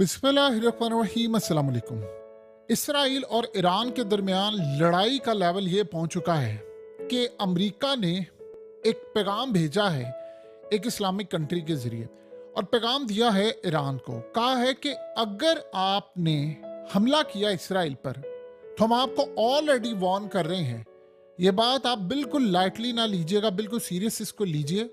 बिस्मिल्लाहिर्रहमानिर्रहीम। अस्सलाम वालेकुम। इसराइल और ईरान के दरमियान लड़ाई का लेवल ये पहुंच चुका है कि अमेरिका ने एक पैगाम भेजा है एक इस्लामिक कंट्री के जरिए, और पैगाम दिया है ईरान को। कहा है कि अगर आपने हमला किया इसराइल पर तो हम आपको ऑलरेडी वार्न कर रहे हैं। ये बात आप बिल्कुल लाइटली ना लीजिएगा, बिल्कुल सीरियस इसको लीजिए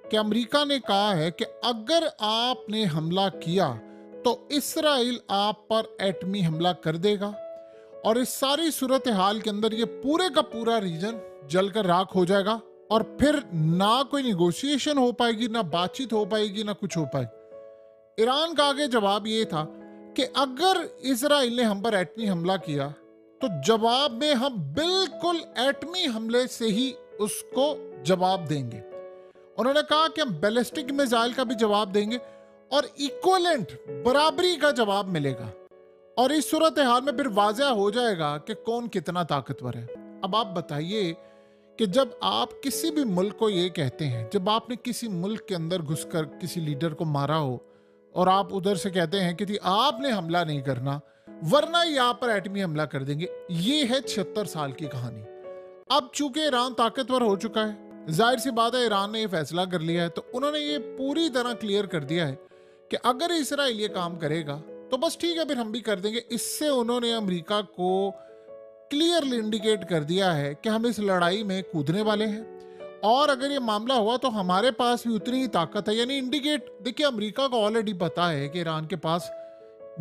कि अमेरिका ने कहा है कि अगर आपने हमला किया तो इसराइल आप पर एटमी हमला कर देगा, और इस सारी सूरत हाल के अंदर ये पूरे का पूरा रीजन जलकर राख हो जाएगा, और फिर ना कोई निगोशिएशन हो पाएगी, ना बातचीत हो पाएगी, ना कुछ हो पाएगा। ईरान का आगे जवाब ये था कि अगर इसराइल ने हम पर एटमी हमला किया तो जवाब में हम बिल्कुल एटमी हमले से ही उसको जवाब देंगे। उन्होंने कहा कि हम बैलिस्टिक मिसाइल का भी जवाब देंगे और इक्वलेंट बराबरी का जवाब मिलेगा, और इस सूरत हाल में फिर वाज़ह हो जाएगा कि कौन कितना ताकतवर है। अब आप बताइए कि जब आप किसी भी मुल्क को ये कहते हैं, जब आपने किसी मुल्क के अंदर घुसकर किसी लीडर को मारा हो और आप उधर से कहते हैं कि जी आपने हमला नहीं करना वरना यहाँ पर एटमी हमला कर देंगे, ये है 76 साल की कहानी। अब चूंकि ईरान ताकतवर हो चुका है, जाहिर सी बात है ईरान ने ये फैसला कर लिया है, तो उन्होंने ये पूरी तरह क्लियर कर दिया है कि अगर इसराइल ये काम करेगा तो बस ठीक है, फिर हम भी कर देंगे। इससे उन्होंने अमेरिका को क्लियरली इंडिकेट कर दिया है कि हम इस लड़ाई में कूदने वाले हैं, और अगर ये मामला हुआ तो हमारे पास भी उतनी ही ताकत है। यानी इंडिकेट, देखिए अमेरिका को ऑलरेडी पता है कि ईरान के पास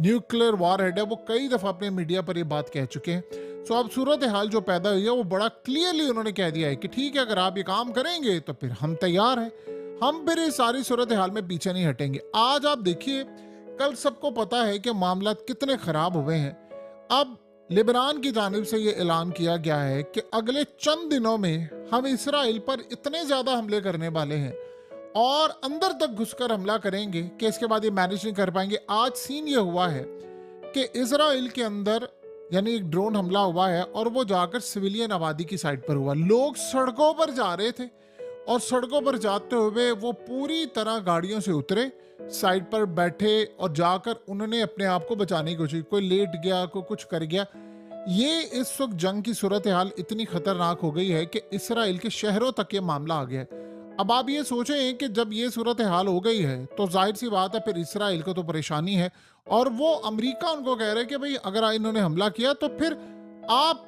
न्यूक्लियर वॉर हेड है, वो कई दफा अपने मीडिया पर ये बात कह चुके हैं। सो अब सूरत हाल जो पैदा हुई है वो बड़ा क्लियरली उन्होंने कह दिया है कि ठीक है, अगर आप ये काम करेंगे तो फिर हम तैयार हैं, हम फिर इस सारी सूरत हाल में पीछे नहीं हटेंगे। आज आप देखिए, कल सबको पता है कि मामला कितने खराब हुए हैं। अब लिबनान की जानिब से ये ऐलान किया गया है कि अगले चंद दिनों में हम इसराइल पर इतने ज्यादा हमले करने वाले हैं और अंदर तक घुसकर हमला करेंगे कि इसके बाद ये मैनेज नहीं कर पाएंगे। आज सीन ये हुआ है कि इसराइल के अंदर यानी एक ड्रोन हमला हुआ है, और वो जाकर सिविलियन आबादी की साइड पर हुआ। लोग सड़कों पर जा रहे थे और सड़कों पर जाते हुए वो पूरी तरह गाड़ियों से उतरे, साइड पर बैठे और जाकर उन्होंने अपने आप को बचाने की कोशिश। कोई लेट गया, कोई कुछ कर गया। ये इस वक्त जंग की सूरत हाल इतनी खतरनाक हो गई है कि इसराइल के शहरों तक ये मामला आ गया है। अब आप ये सोचें कि जब ये सूरत हाल हो गई है तो जाहिर सी बात है फिर इसराइल को तो परेशानी है, और वो अमेरिका उनको कह रहे हैं कि भाई अगर इन्होंने हमला किया तो फिर आप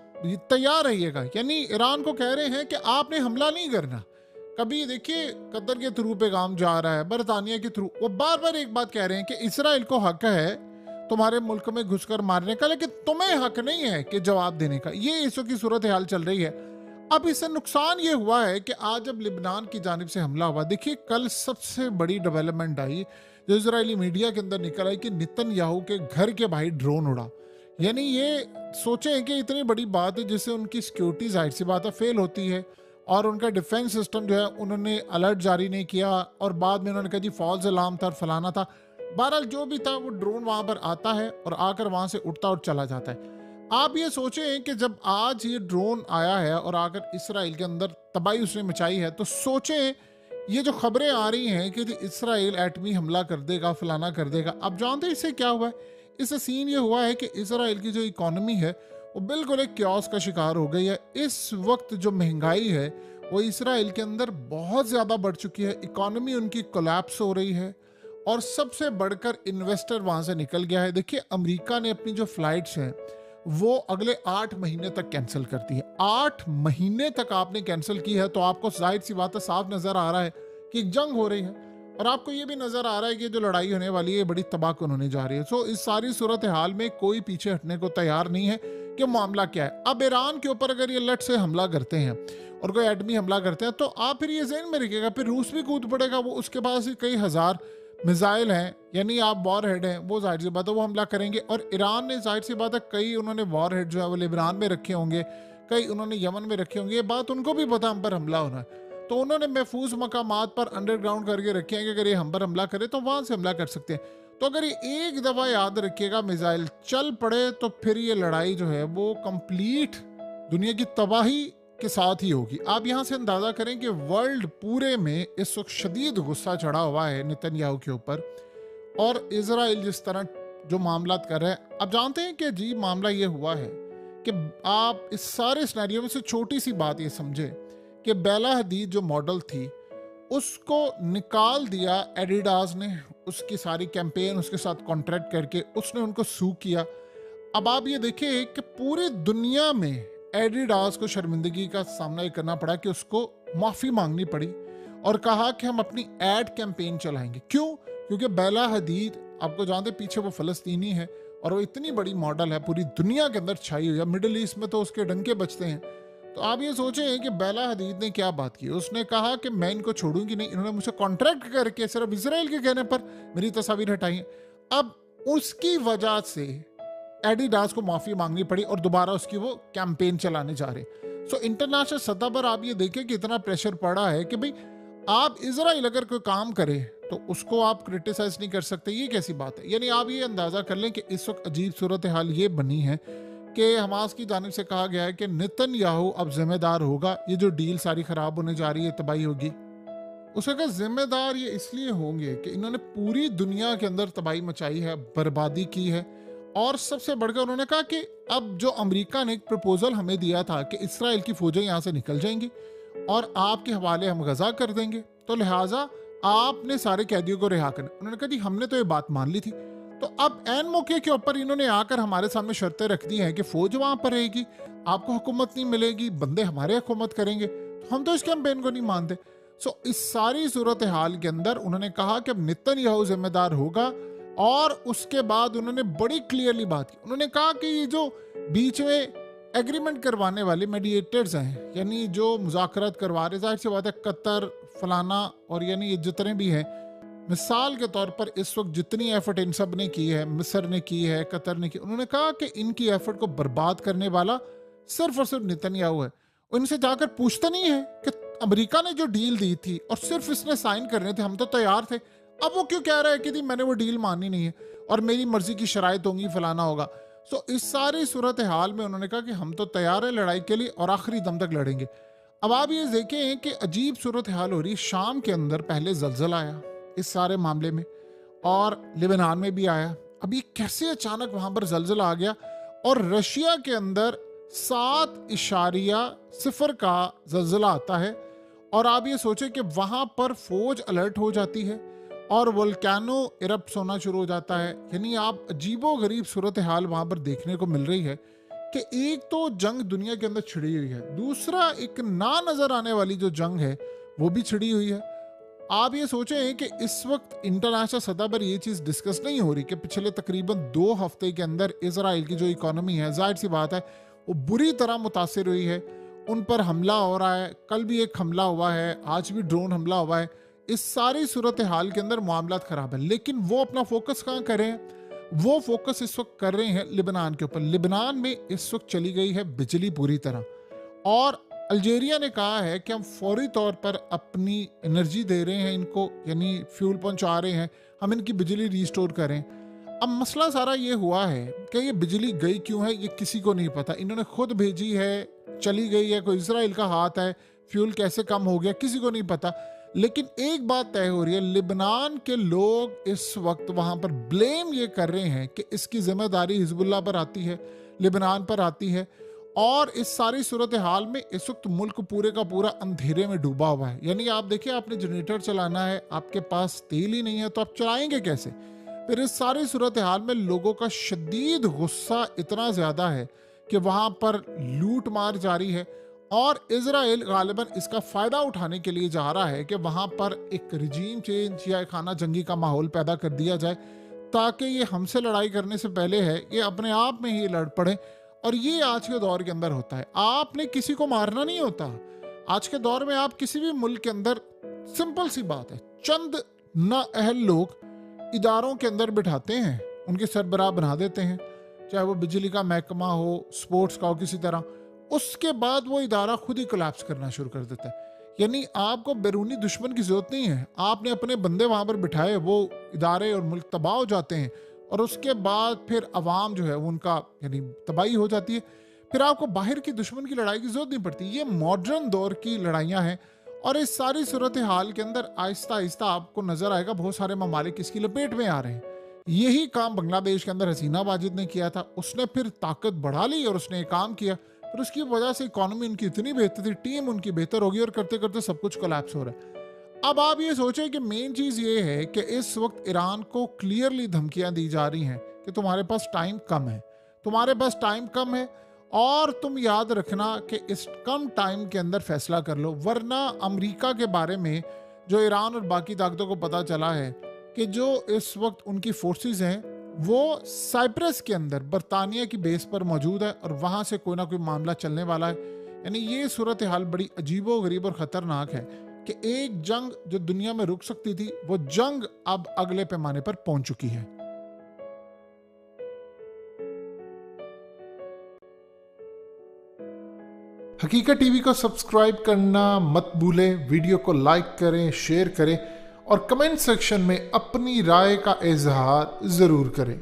तैयार रहिएगा। यानी ईरान को कह रहे हैं कि आपने हमला नहीं करना। कभी देखिए कतर के थ्रू पैगाम जा रहा है, बरतानिया के थ्रू, वो बार बार एक बात कह रहे हैं कि इसराइल को हक है तुम्हारे मुल्क में घुसकर मारने का, लेकिन तुम्हें हक नहीं है कि जवाब देने का। ये इस की सूरत हाल चल रही है। अब इससे नुकसान ये हुआ है कि आज जब लिबनान की जानिब से हमला हुआ, देखिए कल सबसे बड़ी डेवलपमेंट आई जो इजरायली मीडिया के अंदर निकल आई कि नेतन्याहू के घर के बाहर ड्रोन उड़ा। यानी ये सोचें कि इतनी बड़ी बात है जिससे उनकी सिक्योरिटी जाहिर सी बात है फेल होती है, और उनका डिफेंस सिस्टम जो है उन्होंने अलर्ट जारी नहीं किया, और बाद में उन्होंने कहा जी फॉल्स अलार्म था, फलाना था। बहरहाल जो भी था, वो ड्रोन वहां पर आता है और आकर वहां से उड़ता और चला जाता है। आप ये सोचें कि जब आज ये ड्रोन आया है और आकर इसराइल के अंदर तबाही उसने मचाई है, तो सोचें ये जो खबरें आ रही हैं कि इसराइल एटमी हमला कर देगा, फलाना कर देगा। अब जानते हैं इससे क्या हुआ है? इससे सीन ये हुआ है कि इसराइल की जो इकोनॉमी है वो बिल्कुल एक क्योस का शिकार हो गई है। इस वक्त जो महंगाई है वो इसराइल के अंदर बहुत ज़्यादा बढ़ चुकी है, इकोनॉमी उनकी कोलैप्स हो रही है, और सबसे बढ़कर इन्वेस्टर वहाँ से निकल गया है। देखिए अमेरिका ने अपनी जो फ्लाइट्स हैं वो अगले 8 महीने तक कैंसिल करती है। 8 महीने तक आपने कैंसिल की है तो आपको जाहिर सी बात है, साफ नज़र आ रहा है कि एक जंग हो रही है, और आपको ये भी नज़र आ रहा है कि जो लड़ाई होने वाली है बड़ी तबाहकुन होने जा रही है। सो इस सारी सूरत हाल में कोई पीछे हटने को तैयार नहीं है कि मामला क्या है। अब ईरान के ऊपर अगर ये लट से हमला करते हैं और कोई एटमी हमला करते हैं तो आप फिर ये ज़हन में रखिएगा, फिर रूस भी कूद पड़ेगा। वो उसके पास ही कई हज़ार मिसाइल हैं, यानी आप वॉर हेड हैं, वो जाहिर सी बात है वो हमला करेंगे। और ईरान ने जाहिर सी बात है कई उन्होंने वॉर हेड जो है वो लिबनान में रखे होंगे, कई उन्होंने यमन में रखे होंगे। ये बात उनको भी पता हम पर हमला होना है, तो उन्होंने महफूज मकामात पर अंडरग्राउंड करके रखे हैं कि अगर ये हम पर हमला करे तो वहां से हमला कर सकते हैं। तो अगर ये एक दफा याद रखिएगा, मिसाइल चल पड़े तो फिर ये लड़ाई जो है वो कंप्लीट दुनिया की तबाही के साथ ही होगी। आप यहाँ से अंदाजा करें कि वर्ल्ड पूरे में इस वक्त शदीद गुस्सा चढ़ा हुआ है नेतन्याहू के ऊपर, और इजराइल जिस तरह जो मामला कर रहे हैं। अब जानते हैं कि अजीब मामला ये हुआ है कि आप इस सारे सिनेरियो में से छोटी सी बात ये समझे कि बेला हदीद जो मॉडल थी उसको निकाल दिया एडिडास ने, उसकी सारी कैंपेन उसके साथ कॉन्ट्रैक्ट करके उसने उनको सू किया। अब आप ये देखिए कि पूरी दुनिया में एडिडास को शर्मिंदगी का सामना करना पड़ा कि उसको माफ़ी मांगनी पड़ी और कहा कि हम अपनी एड कैंपेन चलाएंगे। क्यों? क्योंकि बेला हदीद आपको जानते पीछे वो फ़लस्तीनी है और वो इतनी बड़ी मॉडल है, पूरी दुनिया के अंदर छाई हुई है, मिडिल ईस्ट में तो उसके डंके बजते हैं। तो आप ये सोचें कि बेला हदीद ने क्या बात की। उसने कहा कि मैं इनको छोड़ूंगी नहीं, इन्होंने मुझसे कॉन्ट्रैक्ट करके सिर्फ इसराइल के कहने पर मेरी तस्वीर हटाई है। अब उसकी वजह से एडिडास को माफ़ी मांगनी पड़ी और दोबारा उसकी वो कैंपेन चलाने जा रहे। सो इंटरनेशनल सतह पर आप ये देखें कि इतना प्रेशर पड़ा है कि भाई आप इसराइल अगर कोई काम करे तो उसको आप क्रिटिसाइज नहीं कर सकते। ये कैसी बात है? यानी आप ये अंदाज़ा कर लें कि इस वक्त अजीब सूरत हाल ये बनी है कि हमास की जानिब से कहा गया है कि नेतन्याहू अब जिम्मेदार होगा, ये जो डील सारी ख़राब होने जा रही है, तबाही होगी, उसका कहा जिम्मेदार ये इसलिए होंगे कि इन्होंने पूरी दुनिया के अंदर तबाही मचाई है, बर्बादी की है। और सबसे बढ़कर उन्होंने कहा कि अब जो अमेरिका ने एक प्रपोजल हमें दिया था कि इसराइल की फौजें यहाँ से निकल जाएंगी और आपके हवाले हम गजा कर देंगे, तो लिहाजा आपने सारे कैदियों को रिहा करना। उन्होंने कहा जी हमने तो ये बात मान ली थी। तो अब एन मौके के ऊपर इन्होंने आकर हमारे सामने शर्तें रख दी हैं कि फौज वहां पर रहेगी, आपको हुकूमत नहीं मिलेगी, बंदे हमारे हुकूमत करेंगे, तो हम तो इस कैंपेन को नहीं मानते। सो इस सारी सूरत हाल के अंदर उन्होंने कहा कि अब नेतन्याहू जिम्मेदार होगा। और उसके बाद उन्होंने बड़ी क्लियरली बात की। उन्होंने कहा कि ये जो बीच में एग्रीमेंट करवाने वाले मेडिएटर्स हैं, यानी जो मुज़ाकरात करवा रहे, जाहिर सी बात है कतर फलाना और यानी ये जितने भी हैं, मिसाल के तौर पर इस वक्त जितनी एफर्ट इन सब ने की है, मिस्र ने की है, कतर ने की, उन्होंने कहा कि इनकी एफर्ट को बर्बाद करने वाला सिर्फ और सिर्फ नेतन्याहू है। उनसे जाकर पूछता नहीं है कि अमेरिका ने जो डील दी थी और सिर्फ इसने साइन करने थे, हम तो तैयार थे, अब वो क्यों कह रहा है कि जी मैंने वो डील मानी नहीं है और मेरी मर्जी की शराइत होंगी, फलाना होगा। सो इस सारी सूरत हाल में उन्होंने कहा कि हम तो तैयार है लड़ाई के लिए और आखिरी दम तक लड़ेंगे। अब आप ये देखें कि अजीब सूरत हाल हो रही। शाम के अंदर पहले जल्जला आया इस सारे मामले में और लेबनान में भी आया। अब ये कैसे अचानक वहां पर जल्जला आ गया और रशिया के अंदर 7.0 का जल्जला आता है और आप ये सोचें कि वहां पर फौज अलर्ट हो जाती है और वोल्केनो इरप्ट होना शुरू हो जाता है। यानी आप अजीबो गरीब सूरत हाल वहां पर देखने को मिल रही है कि एक तो जंग दुनिया के अंदर छिड़ी हुई है, दूसरा एक ना नजर आने वाली जो जंग है वो भी छिड़ी हुई है। आप ये सोचें कि इस वक्त इंटरनेशनल सतह पर ये चीज़ डिस्कस नहीं हो रही कि पिछले तकरीबन 2 हफ्ते के अंदर इजराइल की जो इकोनॉमी है, जाहिर सी बात है वो बुरी तरह मुतासिर हुई है। उन पर हमला हो रहा है, कल भी एक हमला हुआ है, आज भी ड्रोन हमला हुआ है। इस सारी सूरत हाल के अंदर मामलात खराब है, लेकिन वो अपना फोकस कहाँ करें? वो फोकस इस वक्त कर रहे हैं लिबनान के ऊपर। लिबनान में इस वक्त चली गई है बिजली पूरी तरह और अल्जीरिया ने कहा है कि हम फौरी तौर पर अपनी एनर्जी दे रहे हैं इनको, यानी फ्यूल पहुंचा रहे हैं, हम इनकी बिजली रिस्टोर करें। अब मसला सारा ये हुआ है कि ये बिजली गई क्यों है ये किसी को नहीं पता। इन्होंने खुद भेजी है, चली गई है, कोई इजराइल का हाथ है, फ्यूल कैसे कम हो गया किसी को नहीं पता। लेकिन एक बात तय हो रही है, लिबनान के लोग इस वक्त वहां पर ब्लेम ये कर रहे हैं कि इसकी जिम्मेदारी हिजबुल्लाह पर आती है, लिबनान पर आती है। और इस सारी सूरत हाल में इस वक्त मुल्क पूरे का पूरा अंधेरे में डूबा हुआ है। यानी आप देखिए, आपने जनरेटर चलाना है, आपके पास तेल ही नहीं है तो आप चलाएंगे कैसे? फिर इस सारी सूरत हाल में लोगों का शदीद गुस्सा इतना ज़्यादा है कि वहाँ पर लूट मार जारी है और इजराइल गालिबन इसका फ़ायदा उठाने के लिए जा रहा है कि वहाँ पर एक रिजीम चेंज या एक खाना जंगी का माहौल पैदा कर दिया जाए ताकि ये हमसे लड़ाई करने से पहले है ये अपने आप में ही लड़ पड़े। और ये आज के दौर के अंदर होता है। आपने किसी को मारना नहीं होता। आज के दौर में आप किसी भी मुल्क के अंदर, सिंपल सी बात है, चंद नाअहल लोग इदारों के अंदर बिठाते हैं, उनके सरबराह बना देते हैं, चाहे वो बिजली का महकमा हो, स्पोर्ट्स का हो, किसी तरह। उसके बाद वो इदारा खुद ही कोलैप्स करना शुरू कर देता है। यानी आपको बैरूनी दुश्मन की जरूरत नहीं है, आपने अपने बंदे वहां पर बिठाए, वो इदारे और मुल्क तबाह हो जाते हैं और उसके बाद फिर अवाम जो है उनका यानी तबाही हो जाती है। फिर आपको बाहर की दुश्मन की लड़ाई की जरूरत नहीं पड़ती। ये मॉडर्न दौर की लड़ाइयाँ हैं और इस सारी सूरत हाल के अंदर आहिस्ता आहिस्ता आपको नजर आएगा बहुत सारे ममालिक इसकी लपेट में आ रहे हैं। यही काम बांग्लादेश के अंदर हसीना वाजिद ने किया था। उसने फिर ताकत बढ़ा ली और उसने ये काम किया, फिर उसकी वजह से इकोनॉमी उनकी इतनी बेहतर थी, टीम उनकी बेहतर होगी और करते करते सब कुछ कोलैप्स हो रहा है। अब आप ये सोचें कि मेन चीज़ ये है कि इस वक्त ईरान को क्लियरली धमकियां दी जा रही हैं कि तुम्हारे पास टाइम कम है, तुम्हारे पास टाइम कम है और तुम याद रखना कि इस कम टाइम के अंदर फैसला कर लो, वरना अमेरिका के बारे में जो ईरान और बाकी ताकतों को पता चला है कि जो इस वक्त उनकी फोर्सेस हैं वो साइप्रस के अंदर बरतानिया की बेस पर मौजूद है और वहाँ से कोई ना कोई मामला चलने वाला है। यानी ये सूरत हाल बड़ी अजीबो गरीब और ख़तरनाक है कि एक जंग जो दुनिया में रुक सकती थी वो जंग अब अगले पैमाने पर पहुंच चुकी है। हकीकत टीवी को सब्सक्राइब करना मत भूलें, वीडियो को लाइक करें, शेयर करें और कमेंट सेक्शन में अपनी राय का इजहार ज़रूर करें।